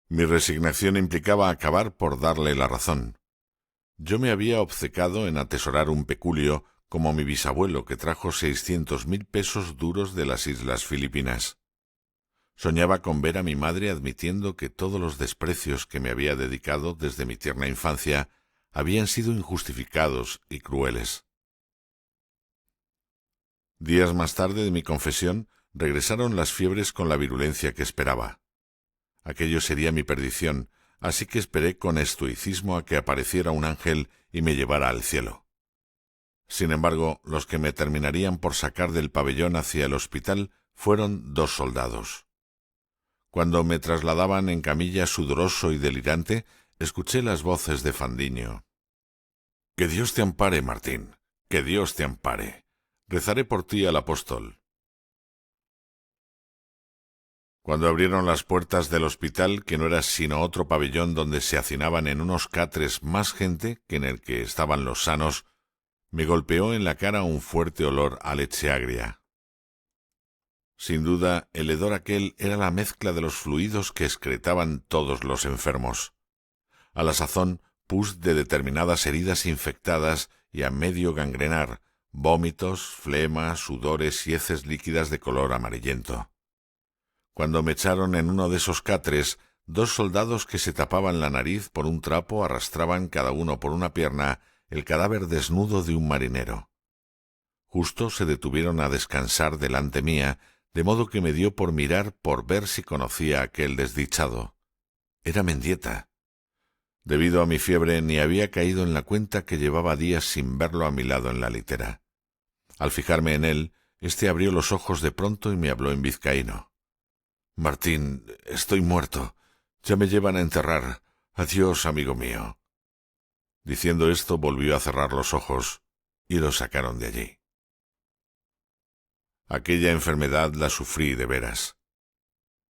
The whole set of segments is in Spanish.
Mi resignación implicaba acabar por darle la razón. Yo me había obcecado en atesorar un peculio como mi bisabuelo, que trajo 600.000 pesos duros de las Islas Filipinas. Soñaba con ver a mi madre admitiendo que todos los desprecios que me había dedicado desde mi tierna infancia habían sido injustificados y crueles. Días más tarde de mi confesión, regresaron las fiebres con la virulencia que esperaba. Aquello sería mi perdición, así que esperé con estoicismo a que apareciera un ángel y me llevara al cielo. Sin embargo, los que me terminarían por sacar del pabellón hacia el hospital fueron 2 soldados. Cuando me trasladaban en camilla sudoroso y delirante, escuché las voces de Fandiño. «Que Dios te ampare, Martín, que Dios te ampare. Rezaré por ti al apóstol». Cuando abrieron las puertas del hospital, que no era sino otro pabellón donde se hacinaban en unos catres más gente que en el que estaban los sanos, me golpeó en la cara un fuerte olor a leche agria. Sin duda, el hedor aquel era la mezcla de los fluidos que excretaban todos los enfermos. A la sazón, pus de determinadas heridas infectadas y a medio gangrenar, vómitos, flema, sudores y heces líquidas de color amarillento. Cuando me echaron en uno de esos catres, 2 soldados que se tapaban la nariz por un trapo arrastraban cada uno por una pierna el cadáver desnudo de un marinero. Justo se detuvieron a descansar delante mía, de modo que me dio por mirar por ver si conocía a aquel desdichado. Era Mendieta. Debido a mi fiebre ni había caído en la cuenta que llevaba días sin verlo a mi lado en la litera. Al fijarme en él, éste abrió los ojos de pronto y me habló en vizcaíno. «Martín, estoy muerto. Ya me llevan a enterrar. Adiós, amigo mío». Diciendo esto, volvió a cerrar los ojos y lo sacaron de allí. Aquella enfermedad la sufrí de veras.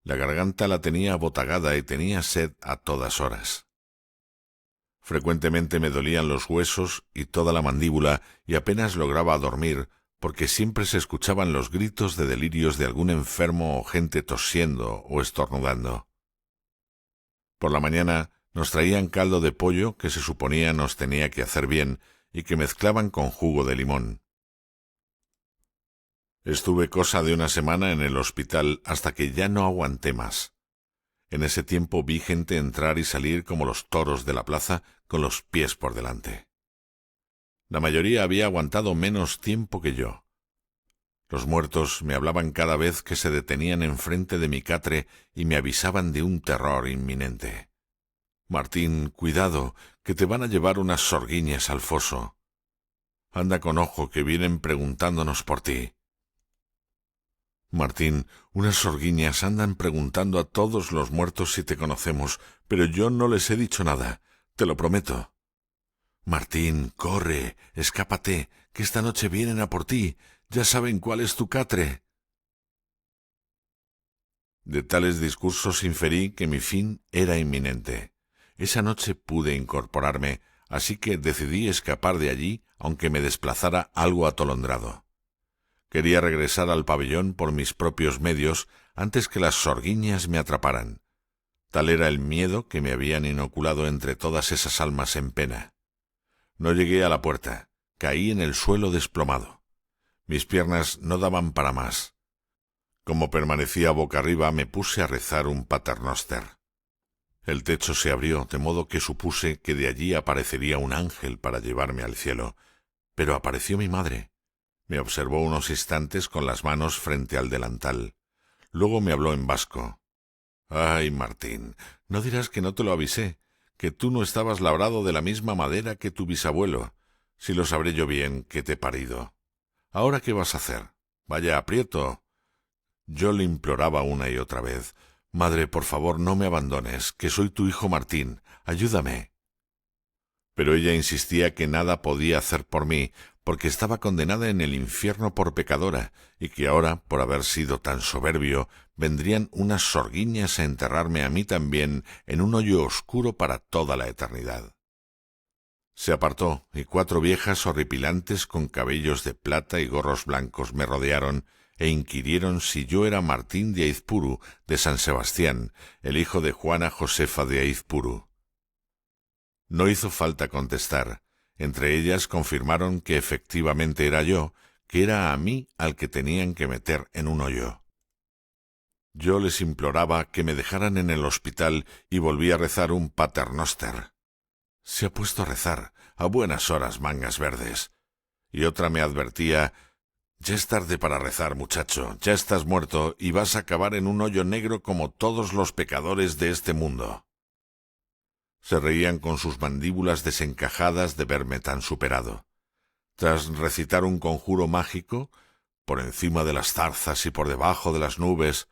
La garganta la tenía abotagada y tenía sed a todas horas. Frecuentemente me dolían los huesos y toda la mandíbula y apenas lograba dormir, porque siempre se escuchaban los gritos de delirios de algún enfermo o gente tosiendo o estornudando. Por la mañana nos traían caldo de pollo que se suponía nos tenía que hacer bien y que mezclaban con jugo de limón. Estuve cosa de una semana en el hospital hasta que ya no aguanté más. En ese tiempo vi gente entrar y salir como los toros de la plaza con los pies por delante. La mayoría había aguantado menos tiempo que yo. Los muertos me hablaban cada vez que se detenían enfrente de mi catre y me avisaban de un terror inminente. «Martín, cuidado, que te van a llevar unas sorguiñas al foso. Anda con ojo, que vienen preguntándonos por ti». «Martín, unas sorguiñas andan preguntando a todos los muertos si te conocemos, pero yo no les he dicho nada, te lo prometo». «Martín, corre, escápate, que esta noche vienen a por ti, ya saben cuál es tu catre». De tales discursos inferí que mi fin era inminente. Esa noche pude incorporarme, así que decidí escapar de allí, aunque me desplazara algo atolondrado. Quería regresar al pabellón por mis propios medios antes que las sorguiñas me atraparan. Tal era el miedo que me habían inoculado entre todas esas almas en pena. No llegué a la puerta, caí en el suelo desplomado. Mis piernas no daban para más. Como permanecía boca arriba, me puse a rezar un paternoster. El techo se abrió, de modo que supuse que de allí aparecería un ángel para llevarme al cielo, pero apareció mi madre. Me observó unos instantes con las manos frente al delantal. Luego me habló en vasco. «Ay, Martín, no dirás que no te lo avisé, que tú no estabas labrado de la misma madera que tu bisabuelo. Si lo sabré yo bien que te he parido. ¿Ahora qué vas a hacer? Vaya aprieto». Yo le imploraba una y otra vez. «Madre, por favor, no me abandones, que soy tu hijo Martín. Ayúdame». Pero ella insistía que nada podía hacer por mí, porque estaba condenada en el infierno por pecadora, y que ahora, por haber sido tan soberbio, vendrían unas sorguiñas a enterrarme a mí también en un hoyo oscuro para toda la eternidad. Se apartó, y 4 viejas horripilantes con cabellos de plata y gorros blancos me rodearon, e inquirieron si yo era Martín de Aizpuru de San Sebastián, el hijo de Juana Josefa de Aizpuru. No hizo falta contestar. Entre ellas confirmaron que efectivamente era yo, que era a mí al que tenían que meter en un hoyo. Yo les imploraba que me dejaran en el hospital y volví a rezar un paternoster. Se ha puesto a rezar, a buenas horas, mangas verdes. Y otra me advertía: ya es tarde para rezar, muchacho, ya estás muerto y vas a acabar en un hoyo negro como todos los pecadores de este mundo. Se reían con sus mandíbulas desencajadas de verme tan superado. Tras recitar un conjuro mágico, por encima de las zarzas y por debajo de las nubes,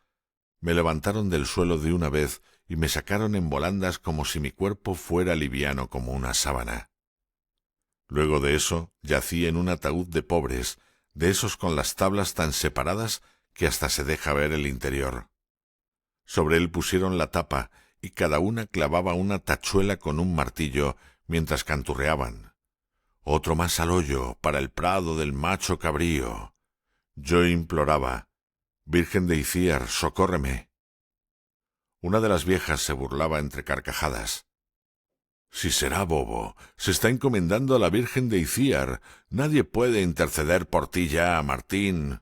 me levantaron del suelo de una vez y me sacaron en volandas como si mi cuerpo fuera liviano como una sábana. Luego de eso yací en un ataúd de pobres, de esos con las tablas tan separadas que hasta se deja ver el interior. Sobre él pusieron la tapa y cada una clavaba una tachuela con un martillo mientras canturreaban: otro más al hoyo para el prado del macho cabrío. Yo imploraba: Virgen de Iciar, socórreme. Una de las viejas se burlaba entre carcajadas: si será bobo, se está encomendando a la Virgen de Iciar, nadie puede interceder por ti ya, Martín.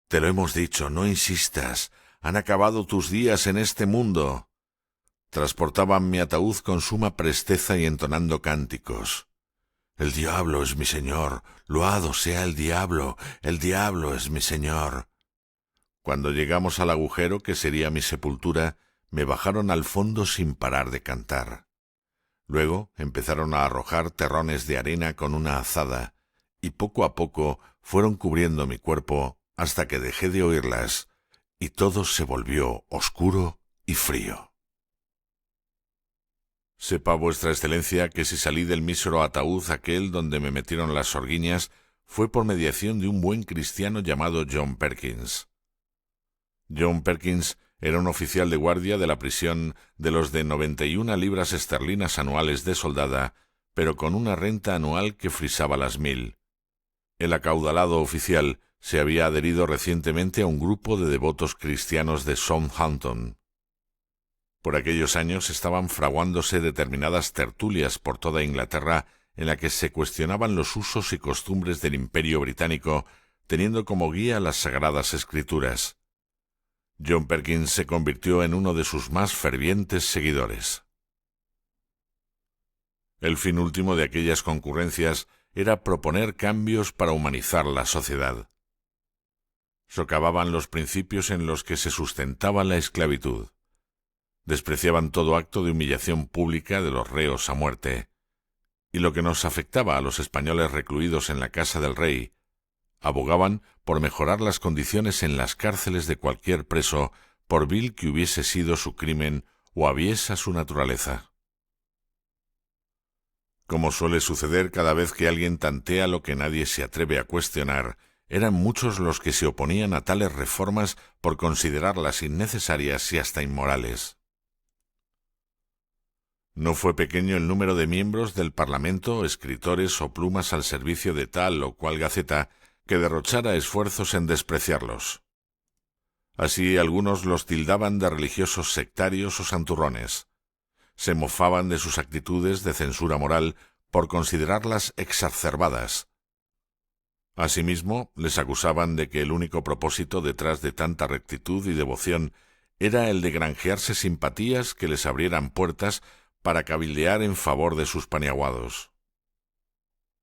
Te lo hemos dicho, no insistas, han acabado tus días en este mundo. Transportaban mi ataúd con suma presteza y entonando cánticos: el diablo es mi señor, loado sea el diablo es mi señor. Cuando llegamos al agujero que sería mi sepultura, me bajaron al fondo sin parar de cantar. Luego empezaron a arrojar terrones de arena con una azada, y poco a poco fueron cubriendo mi cuerpo hasta que dejé de oírlas, y todo se volvió oscuro y frío. Sepa vuestra excelencia que si salí del mísero ataúd aquel donde me metieron las sorguiñas fue por mediación de un buen cristiano llamado John Perkins. John Perkins era un oficial de guardia de la prisión de los de 91 libras esterlinas anuales de soldada, pero con una renta anual que frisaba las 1000. El acaudalado oficial se había adherido recientemente a un grupo de devotos cristianos de Southampton. Por aquellos años estaban fraguándose determinadas tertulias por toda Inglaterra en la que se cuestionaban los usos y costumbres del Imperio Británico, teniendo como guía las Sagradas Escrituras. John Perkins se convirtió en uno de sus más fervientes seguidores. El fin último de aquellas concurrencias era proponer cambios para humanizar la sociedad. Socavaban los principios en los que se sustentaba la esclavitud. Despreciaban todo acto de humillación pública de los reos a muerte, y lo que nos afectaba a los españoles recluidos en la casa del rey, abogaban por mejorar las condiciones en las cárceles de cualquier preso, por vil que hubiese sido su crimen o aviesa su naturaleza. Como suele suceder cada vez que alguien tantea lo que nadie se atreve a cuestionar, eran muchos los que se oponían a tales reformas por considerarlas innecesarias y hasta inmorales. No fue pequeño el número de miembros del Parlamento, escritores o plumas al servicio de tal o cual gaceta, que derrochara esfuerzos en despreciarlos. Así algunos los tildaban de religiosos sectarios o santurrones. Se mofaban de sus actitudes de censura moral por considerarlas exacerbadas. Asimismo, les acusaban de que el único propósito detrás de tanta rectitud y devoción era el de granjearse simpatías que les abrieran puertas para cabildear en favor de sus paniaguados.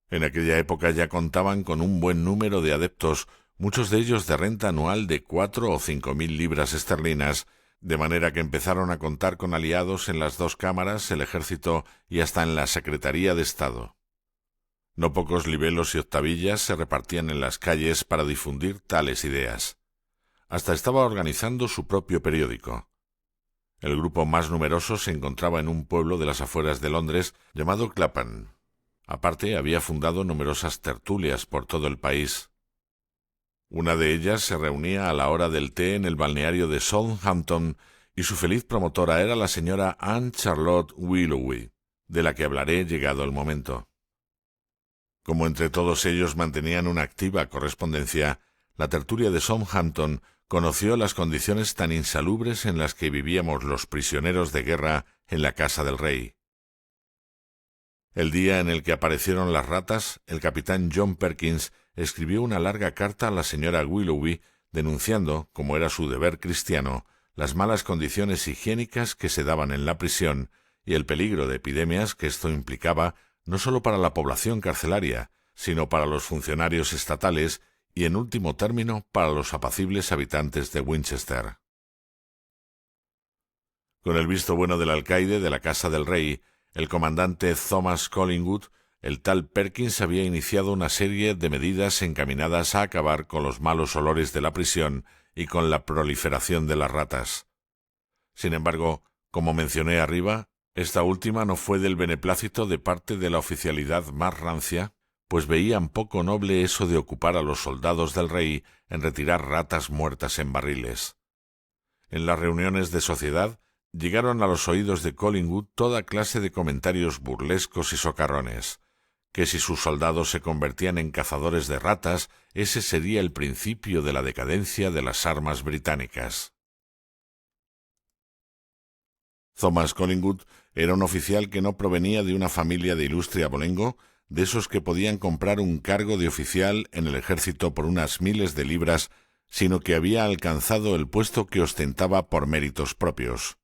En aquella época ya contaban con un buen número de adeptos, muchos de ellos de renta anual de 4 o 5.000 libras esterlinas, de manera que empezaron a contar con aliados en las dos cámaras, el ejército y hasta en la Secretaría de Estado. No pocos libelos y octavillas se repartían en las calles para difundir tales ideas. Hasta estaba organizando su propio periódico. El grupo más numeroso se encontraba en un pueblo de las afueras de Londres llamado Clapham. Aparte, había fundado numerosas tertulias por todo el país. Una de ellas se reunía a la hora del té en el balneario de Southampton y su feliz promotora era la señora Anne Charlotte Willoughby, de la que hablaré llegado el momento. Como entre todos ellos mantenían una activa correspondencia, la tertulia de Southampton conoció las condiciones tan insalubres en las que vivíamos los prisioneros de guerra en la casa del rey. El día en el que aparecieron las ratas, el capitán John Perkins escribió una larga carta a la señora Willoughby denunciando, como era su deber cristiano, las malas condiciones higiénicas que se daban en la prisión y el peligro de epidemias que esto implicaba no solo para la población carcelaria, sino para los funcionarios estatales y, en último término, para los apacibles habitantes de Winchester. Con el visto bueno del alcaide de la Casa del Rey, el comandante Thomas Collingwood, el tal Perkins había iniciado una serie de medidas encaminadas a acabar con los malos olores de la prisión y con la proliferación de las ratas. Sin embargo, como mencioné arriba, esta última no fue del beneplácito de parte de la oficialidad más rancia, pues veían poco noble eso de ocupar a los soldados del rey en retirar ratas muertas en barriles. En las reuniones de sociedad llegaron a los oídos de Collingwood toda clase de comentarios burlescos y socarrones, que si sus soldados se convertían en cazadores de ratas, ese sería el principio de la decadencia de las armas británicas. Thomas Collingwood era un oficial que no provenía de una familia de ilustre abolengo, de esos que podían comprar un cargo de oficial en el ejército por unas miles de libras, sino que había alcanzado el puesto que ostentaba por méritos propios.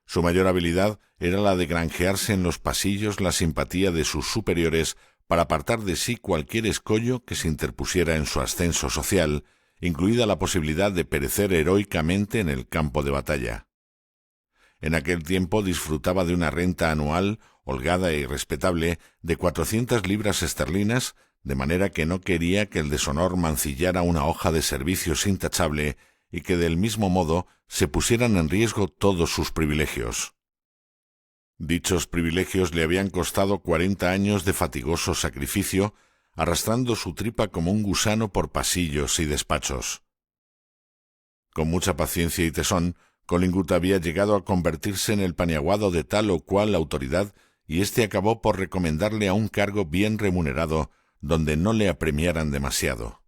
Su mayor habilidad era la de granjearse en los pasillos la simpatía de sus superiores para apartar de sí cualquier escollo que se interpusiera en su ascenso social, incluida la posibilidad de perecer heroicamente en el campo de batalla. En aquel tiempo disfrutaba de una renta anual, holgada y respetable, de 400 libras esterlinas, de manera que no quería que el deshonor mancillara una hoja de servicios intachable y que del mismo modo se pusieran en riesgo todos sus privilegios. Dichos privilegios le habían costado 40 años de fatigoso sacrificio, arrastrando su tripa como un gusano por pasillos y despachos. Con mucha paciencia y tesón, Collingwood había llegado a convertirse en el paniaguado de tal o cual autoridad, y éste acabó por recomendarle a un cargo bien remunerado, donde no le apremiaran demasiado.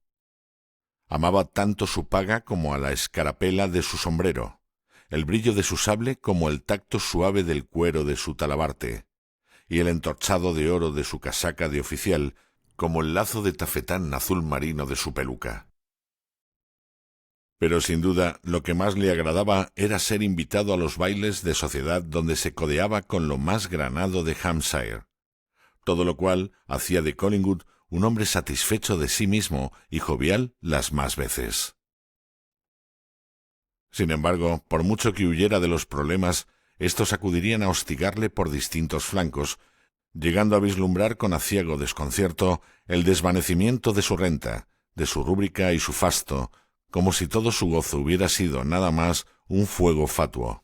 Amaba tanto su paga como a la escarapela de su sombrero, el brillo de su sable como el tacto suave del cuero de su talabarte, y el entorchado de oro de su casaca de oficial como el lazo de tafetán azul marino de su peluca. Pero sin duda lo que más le agradaba era ser invitado a los bailes de sociedad donde se codeaba con lo más granado de Hampshire, todo lo cual hacía de Collingwood un hombre satisfecho de sí mismo y jovial las más veces. Sin embargo, por mucho que huyera de los problemas, estos acudirían a hostigarle por distintos flancos, llegando a vislumbrar con aciago desconcierto el desvanecimiento de su renta, de su rúbrica y su fasto, como si todo su gozo hubiera sido nada más un fuego fatuo.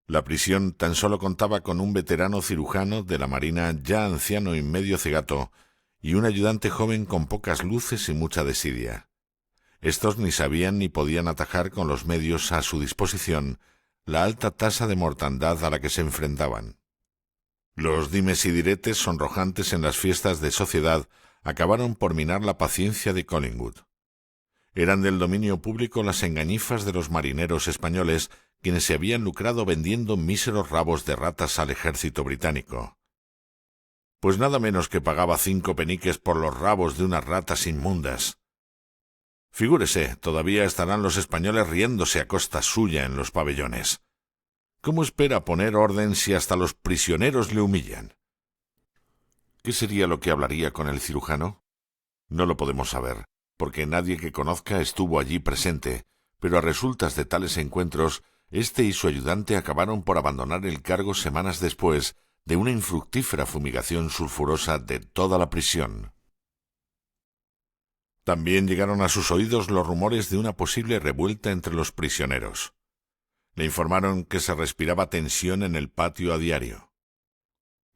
La prisión tan solo contaba con un veterano cirujano de la marina ya anciano y medio cegato, y un ayudante joven con pocas luces y mucha desidia. Estos ni sabían ni podían atajar con los medios a su disposición la alta tasa de mortandad a la que se enfrentaban. Los dimes y diretes sonrojantes en las fiestas de sociedad acabaron por minar la paciencia de Collingwood. Eran del dominio público las engañifas de los marineros españoles, quienes se habían lucrado vendiendo míseros rabos de ratas al ejército británico. Pues nada menos que pagaba 5 peniques por los rabos de unas ratas inmundas. Figúrese, todavía estarán los españoles riéndose a costa suya en los pabellones. ¿Cómo espera poner orden si hasta los prisioneros le humillan? ¿Qué sería lo que hablaría con el cirujano? No lo podemos saber, porque nadie que conozca estuvo allí presente, pero a resultas de tales encuentros, éste y su ayudante acabaron por abandonar el cargo semanas después de una infructífera fumigación sulfurosa de toda la prisión. También llegaron a sus oídos los rumores de una posible revuelta entre los prisioneros. Le informaron que se respiraba tensión en el patio a diario.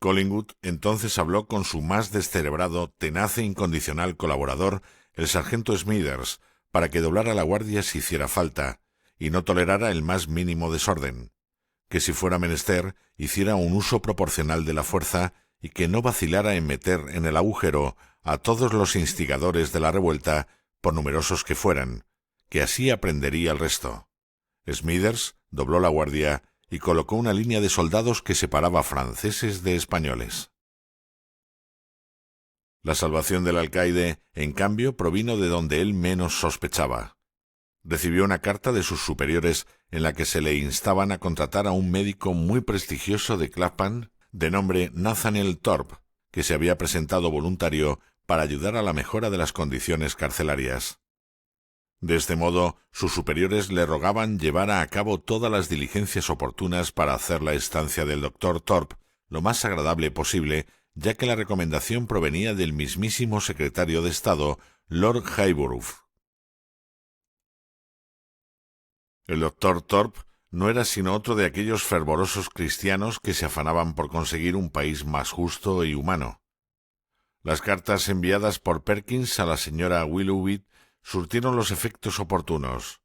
Collingwood entonces habló con su más descerebrado, tenaz e incondicional colaborador, el sargento Smithers, para que doblara la guardia si hiciera falta, y no tolerara el más mínimo desorden, que si fuera menester hiciera un uso proporcional de la fuerza y que no vacilara en meter en el agujero a todos los instigadores de la revuelta, por numerosos que fueran, que así aprendería el resto. Smithers dobló la guardia y colocó una línea de soldados que separaba franceses de españoles. La salvación del alcaide, en cambio, provino de donde él menos sospechaba. Recibió una carta de sus superiores en la que se le instaban a contratar a un médico muy prestigioso de Clapham, de nombre Nathaniel Thorpe, que se había presentado voluntario para ayudar a la mejora de las condiciones carcelarias. De este modo, sus superiores le rogaban llevara a cabo todas las diligencias oportunas para hacer la estancia del doctor Thorpe lo más agradable posible, ya que la recomendación provenía del mismísimo secretario de Estado, Lord Highborough. El doctor Thorpe no era sino otro de aquellos fervorosos cristianos que se afanaban por conseguir un país más justo y humano. Las cartas enviadas por Perkins a la señora Willoughby surtieron los efectos oportunos.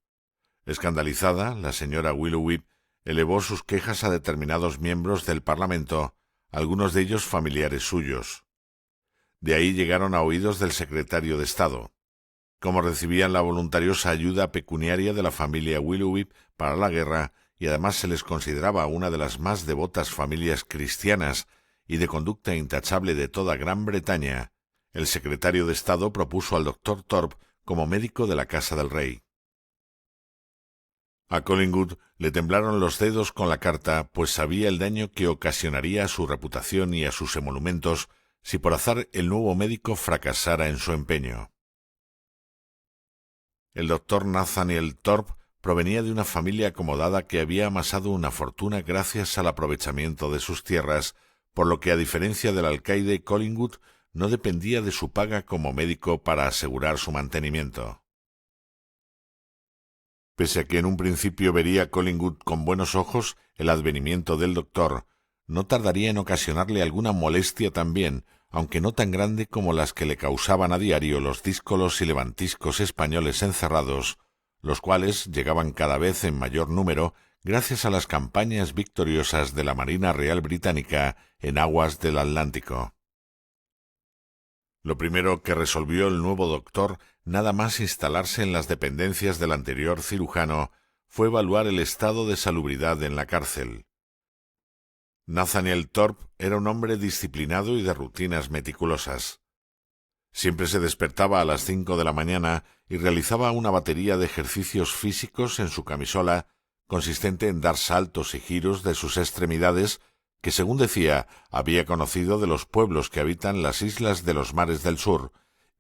Escandalizada, la señora Willoughby elevó sus quejas a determinados miembros del Parlamento, algunos de ellos familiares suyos. De ahí llegaron a oídos del secretario de Estado. Como recibían la voluntariosa ayuda pecuniaria de la familia Willoughby para la guerra, y además se les consideraba una de las más devotas familias cristianas y de conducta intachable de toda Gran Bretaña, el secretario de Estado propuso al doctor Thorpe como médico de la Casa del Rey. A Collingwood le temblaron los dedos con la carta, pues sabía el daño que ocasionaría a su reputación y a sus emolumentos si por azar el nuevo médico fracasara en su empeño. El doctor Nathaniel Thorpe provenía de una familia acomodada que había amasado una fortuna gracias al aprovechamiento de sus tierras, por lo que, a diferencia del alcaide, Collingwood no dependía de su paga como médico para asegurar su mantenimiento. Pese a que en un principio vería Collingwood con buenos ojos el advenimiento del doctor, no tardaría en ocasionarle alguna molestia también, aunque no tan grande como las que le causaban a diario los díscolos y levantiscos españoles encerrados, los cuales llegaban cada vez en mayor número gracias a las campañas victoriosas de la Marina Real Británica en aguas del Atlántico. Lo primero que resolvió el nuevo doctor, nada más instalarse en las dependencias del anterior cirujano, fue evaluar el estado de salubridad en la cárcel. Nathaniel Thorpe era un hombre disciplinado y de rutinas meticulosas. Siempre se despertaba a las 5 de la mañana y realizaba una batería de ejercicios físicos en su camisola, consistente en dar saltos y giros de sus extremidades, que, según decía, había conocido de los pueblos que habitan las islas de los mares del sur,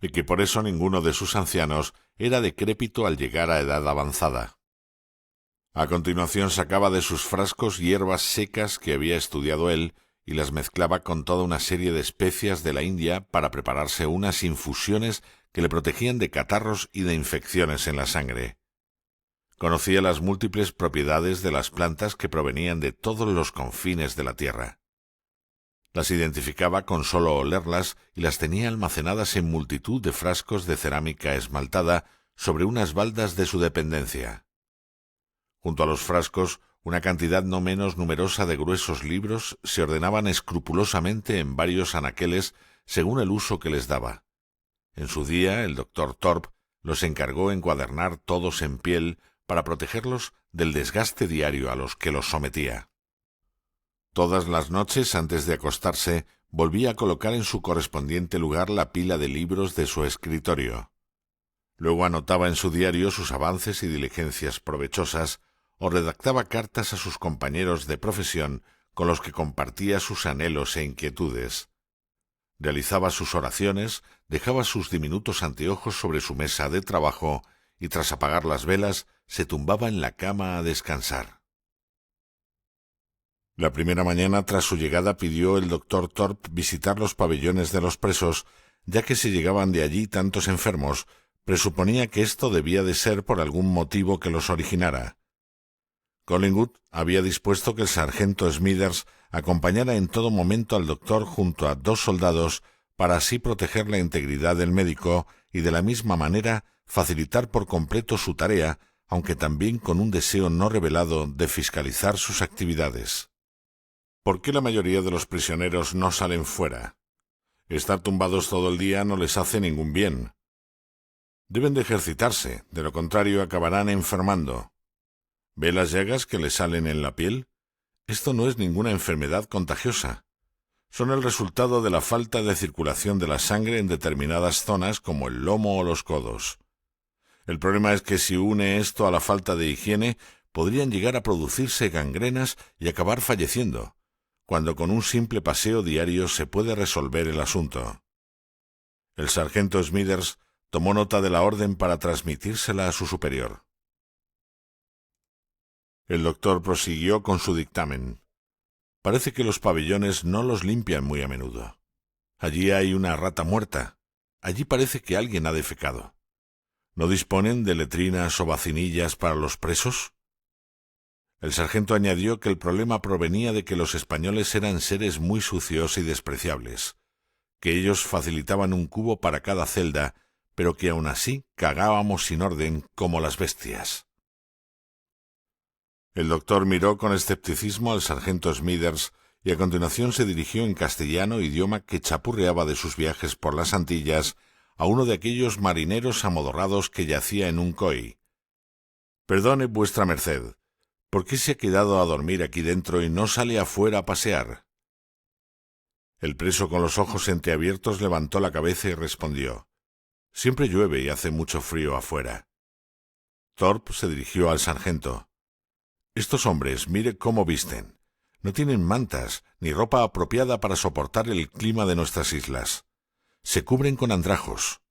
y que por eso ninguno de sus ancianos era decrépito al llegar a edad avanzada. A continuación sacaba de sus frascos hierbas secas que había estudiado él y las mezclaba con toda una serie de especias de la India para prepararse unas infusiones que le protegían de catarros y de infecciones en la sangre. Conocía las múltiples propiedades de las plantas que provenían de todos los confines de la tierra. Las identificaba con solo olerlas y las tenía almacenadas en multitud de frascos de cerámica esmaltada sobre unas baldas de su dependencia. Junto a los frascos, una cantidad no menos numerosa de gruesos libros se ordenaban escrupulosamente en varios anaqueles según el uso que les daba. En su día, el doctor Thorpe los encargó encuadernar todos en piel para protegerlos del desgaste diario a los que los sometía. Todas las noches, antes de acostarse, volvía a colocar en su correspondiente lugar la pila de libros de su escritorio. Luego anotaba en su diario sus avances y diligencias provechosas, o redactaba cartas a sus compañeros de profesión con los que compartía sus anhelos e inquietudes. Realizaba sus oraciones, dejaba sus diminutos anteojos sobre su mesa de trabajo y, tras apagar las velas, se tumbaba en la cama a descansar. La primera mañana tras su llegada pidió el doctor Thorpe visitar los pabellones de los presos, ya que si llegaban de allí tantos enfermos, presuponía que esto debía de ser por algún motivo que los originara. Collingwood había dispuesto que el sargento Smithers acompañara en todo momento al doctor junto a 2 soldados para así proteger la integridad del médico y de la misma manera facilitar por completo su tarea, aunque también con un deseo no revelado de fiscalizar sus actividades. ¿Por qué la mayoría de los prisioneros no salen fuera? Estar tumbados todo el día no les hace ningún bien. Deben de ejercitarse, de lo contrario acabarán enfermando. ¿Ve las llagas que les salen en la piel? Esto no es ninguna enfermedad contagiosa. Son el resultado de la falta de circulación de la sangre en determinadas zonas como el lomo o los codos. El problema es que si une esto a la falta de higiene, podrían llegar a producirse gangrenas y acabar falleciendo, cuando con un simple paseo diario se puede resolver el asunto. El sargento Smithers tomó nota de la orden para transmitírsela a su superior. El doctor prosiguió con su dictamen. Parece que los pabellones no los limpian muy a menudo. Allí hay una rata muerta. Allí parece que alguien ha defecado. ¿No disponen de letrinas o vacinillas para los presos? El sargento añadió que el problema provenía de que los españoles eran seres muy sucios y despreciables, que ellos facilitaban un cubo para cada celda, pero que aún así cagábamos sin orden como las bestias. El doctor miró con escepticismo al sargento Smithers y a continuación se dirigió en castellano, idioma que chapurreaba de sus viajes por las Antillas, a uno de aquellos marineros amodorrados que yacía en un coy. «Perdone vuestra merced, ¿por qué se ha quedado a dormir aquí dentro y no sale afuera a pasear?» El preso con los ojos entreabiertos levantó la cabeza y respondió: «Siempre llueve y hace mucho frío afuera». Thorpe se dirigió al sargento. «Estos hombres, mire cómo visten. No tienen mantas ni ropa apropiada para soportar el clima de nuestras islas. Se cubren con andrajos».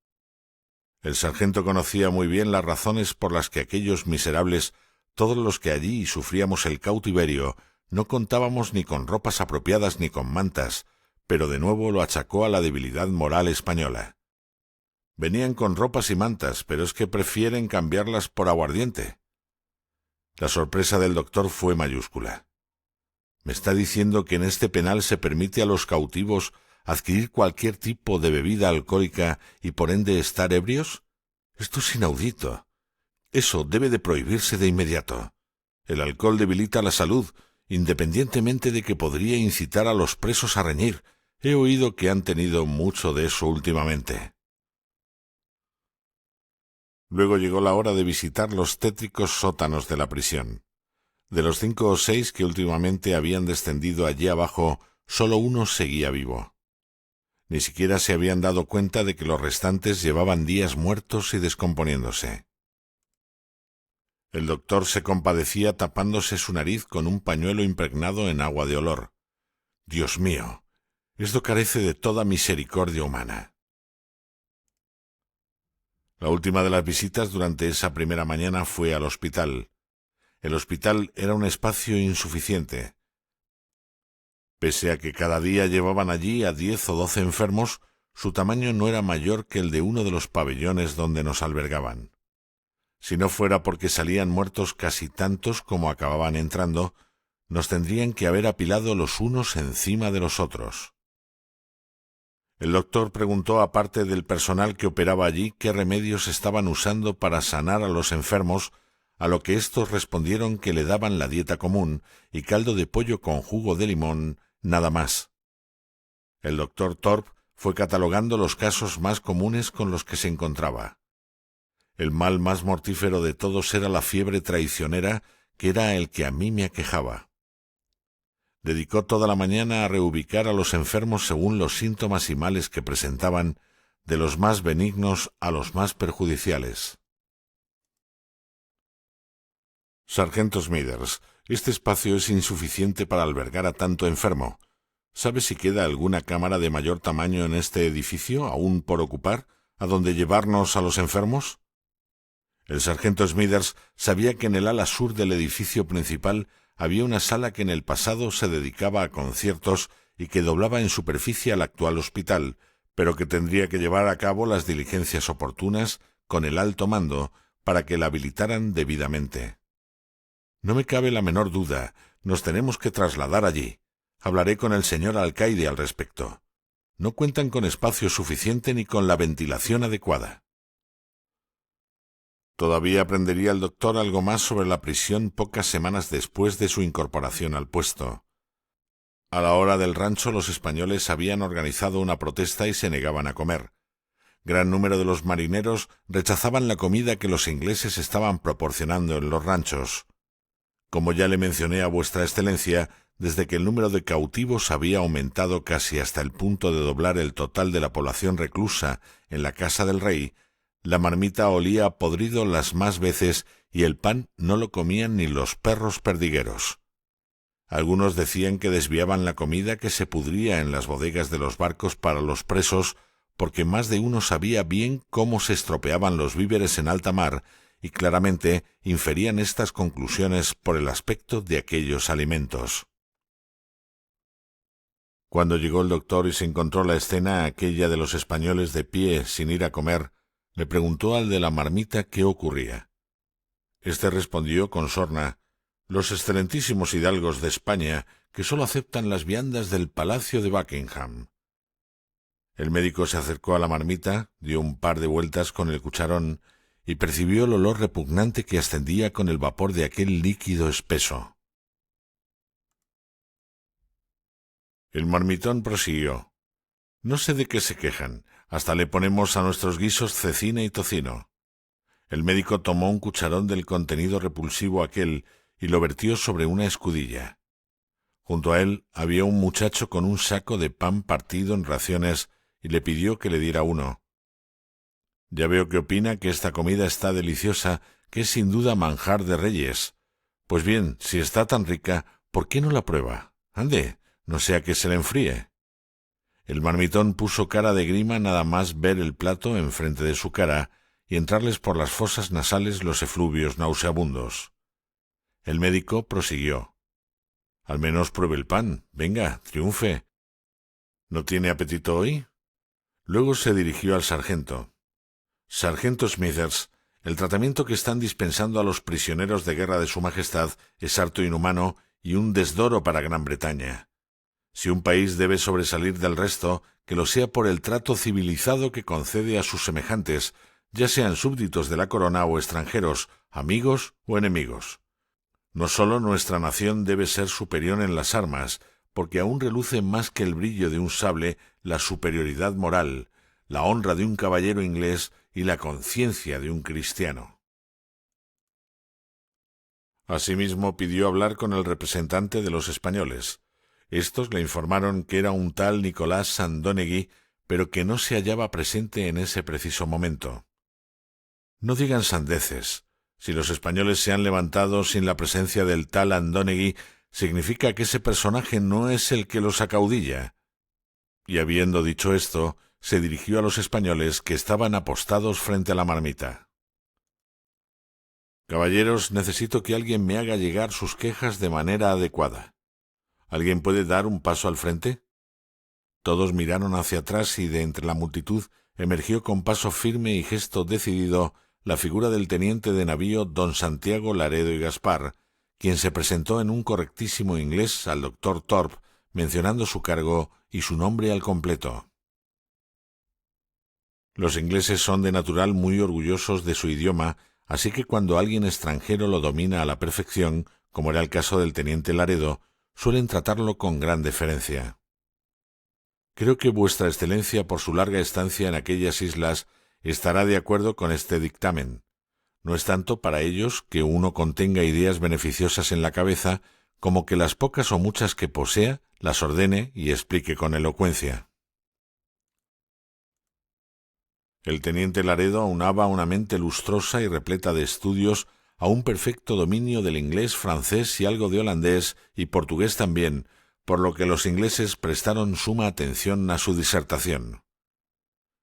El sargento conocía muy bien las razones por las que aquellos miserables, todos los que allí sufríamos el cautiverio, no contábamos ni con ropas apropiadas ni con mantas, pero de nuevo lo achacó a la debilidad moral española. Venían con ropas y mantas, pero es que prefieren cambiarlas por aguardiente. La sorpresa del doctor fue mayúscula. ¿Me está diciendo que en este penal se permite a los cautivos adquirir cualquier tipo de bebida alcohólica y por ende estar ebrios? Esto es inaudito. Eso debe de prohibirse de inmediato. El alcohol debilita la salud, independientemente de que podría incitar a los presos a reñir. He oído que han tenido mucho de eso últimamente. Luego llegó la hora de visitar los tétricos sótanos de la prisión. De los 5 o 6 que últimamente habían descendido allí abajo, solo uno seguía vivo. Ni siquiera se habían dado cuenta de que los restantes llevaban días muertos y descomponiéndose. El doctor se compadecía tapándose su nariz con un pañuelo impregnado en agua de olor. «Dios mío, esto carece de toda misericordia humana». La última de las visitas durante esa primera mañana fue al hospital. El hospital era un espacio insuficiente. Pese a que cada día llevaban allí a 10 o 12 enfermos, su tamaño no era mayor que el de uno de los pabellones donde nos albergaban. Si no fuera porque salían muertos casi tantos como acababan entrando, nos tendrían que haber apilado los unos encima de los otros. El doctor preguntó a parte del personal que operaba allí qué remedios estaban usando para sanar a los enfermos, a lo que éstos respondieron que le daban la dieta común y caldo de pollo con jugo de limón, nada más. El doctor Thorpe fue catalogando los casos más comunes con los que se encontraba. El mal más mortífero de todos era la fiebre traicionera, que era el que a mí me aquejaba. Dedicó toda la mañana a reubicar a los enfermos según los síntomas y males que presentaban, de los más benignos a los más perjudiciales. «Sargento Smithers, este espacio es insuficiente para albergar a tanto enfermo. ¿Sabe si queda alguna cámara de mayor tamaño en este edificio, aún por ocupar, a donde llevarnos a los enfermos?» El sargento Smithers sabía que en el ala sur del edificio principal había una sala que en el pasado se dedicaba a conciertos y que doblaba en superficie al actual hospital, pero que tendría que llevar a cabo las diligencias oportunas con el alto mando para que la habilitaran debidamente. «No me cabe la menor duda, nos tenemos que trasladar allí. Hablaré con el señor alcaide al respecto. No cuentan con espacio suficiente ni con la ventilación adecuada». Todavía aprendería el doctor algo más sobre la prisión pocas semanas después de su incorporación al puesto. A la hora del rancho los españoles habían organizado una protesta y se negaban a comer. Gran número de los marineros rechazaban la comida que los ingleses estaban proporcionando en los ranchos. Como ya le mencioné a vuestra excelencia, desde que el número de cautivos había aumentado casi hasta el punto de doblar el total de la población reclusa en la casa del rey, la marmita olía a podrido las más veces y el pan no lo comían ni los perros perdigueros. Algunos decían que desviaban la comida que se pudría en las bodegas de los barcos para los presos, porque más de uno sabía bien cómo se estropeaban los víveres en alta mar, y claramente inferían estas conclusiones por el aspecto de aquellos alimentos. Cuando llegó el doctor y se encontró la escena aquella de los españoles de pie sin ir a comer, le preguntó al de la marmita qué ocurría. Este respondió con sorna: «Los excelentísimos hidalgos de España, que sólo aceptan las viandas del Palacio de Buckingham». El médico se acercó a la marmita, dio un par de vueltas con el cucharón y percibió el olor repugnante que ascendía con el vapor de aquel líquido espeso. El marmitón prosiguió: «No sé de qué se quejan, hasta le ponemos a nuestros guisos cecina y tocino». El médico tomó un cucharón del contenido repulsivo aquel y lo vertió sobre una escudilla. Junto a él había un muchacho con un saco de pan partido en raciones y le pidió que le diera uno. «Ya veo que opina que esta comida está deliciosa, que es sin duda manjar de reyes. Pues bien, si está tan rica, ¿por qué no la prueba? Ande, no sea que se le enfríe». El marmitón puso cara de grima nada más ver el plato enfrente de su cara y entrarles por las fosas nasales los efluvios nauseabundos. El médico prosiguió: «Al menos pruebe el pan. Venga, triunfe. ¿No tiene apetito hoy?». Luego se dirigió al sargento: «Sargento Smithers, el tratamiento que están dispensando a los prisioneros de guerra de Su Majestad es harto inhumano y un desdoro para Gran Bretaña. Si un país debe sobresalir del resto, que lo sea por el trato civilizado que concede a sus semejantes, ya sean súbditos de la corona o extranjeros, amigos o enemigos. No sólo nuestra nación debe ser superior en las armas, porque aún reluce más que el brillo de un sable la superioridad moral, la honra de un caballero inglés y la conciencia de un cristiano». Asimismo pidió hablar con el representante de los españoles. Estos le informaron que era un tal Nicolás Sandonegui, pero que no se hallaba presente en ese preciso momento. «No digan sandeces. Si los españoles se han levantado sin la presencia del tal Andonegui, significa que ese personaje no es el que los acaudilla». Y habiendo dicho esto, se dirigió a los españoles que estaban apostados frente a la marmita. «Caballeros, necesito que alguien me haga llegar sus quejas de manera adecuada. ¿Alguien puede dar un paso al frente?». Todos miraron hacia atrás y de entre la multitud emergió con paso firme y gesto decidido la figura del teniente de navío don Santiago Laredo y Gaspar, quien se presentó en un correctísimo inglés al doctor Thorpe, mencionando su cargo y su nombre al completo. Los ingleses son de natural muy orgullosos de su idioma, así que cuando alguien extranjero lo domina a la perfección, como era el caso del teniente Laredo, suelen tratarlo con gran deferencia. «Creo que vuestra excelencia, por su larga estancia en aquellas islas, estará de acuerdo con este dictamen. No es tanto para ellos que uno contenga ideas beneficiosas en la cabeza, como que las pocas o muchas que posea las ordene y explique con elocuencia». El teniente Laredo aunaba una mente lustrosa y repleta de estudios a un perfecto dominio del inglés, francés y algo de holandés y portugués también, por lo que los ingleses prestaron suma atención a su disertación.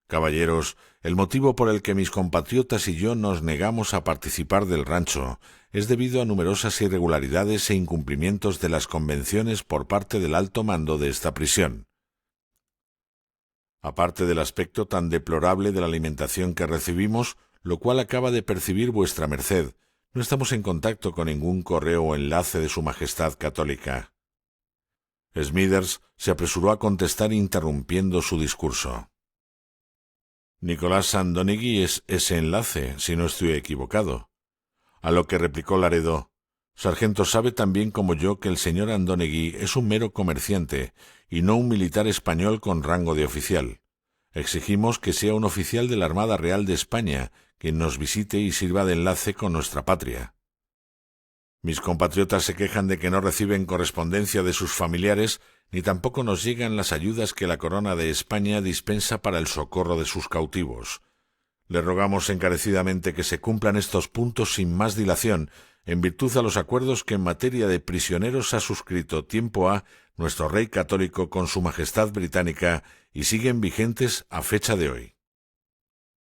«Caballeros, el motivo por el que mis compatriotas y yo nos negamos a participar del rancho es debido a numerosas irregularidades e incumplimientos de las convenciones por parte del alto mando de esta prisión. Aparte del aspecto tan deplorable de la alimentación que recibimos, lo cual acaba de percibir vuestra merced, no estamos en contacto con ningún correo o enlace de Su Majestad Católica». Smithers se apresuró a contestar interrumpiendo su discurso: «Nicolás Sandonegui es ese enlace, si no estoy equivocado». A lo que replicó Laredo: Sargento, sabe tan bien como yo que el señor Andonegui es un mero comerciante y no un militar español con rango de oficial. Exigimos que sea un oficial de la Armada Real de España quien nos visite y sirva de enlace con nuestra patria. Mis compatriotas se quejan de que no reciben correspondencia de sus familiares ni tampoco nos llegan las ayudas que la Corona de España dispensa para el socorro de sus cautivos. Le rogamos encarecidamente que se cumplan estos puntos sin más dilación, en virtud a los acuerdos que en materia de prisioneros ha suscrito tiempo ha nuestro Rey Católico con Su Majestad Británica y siguen vigentes a fecha de hoy.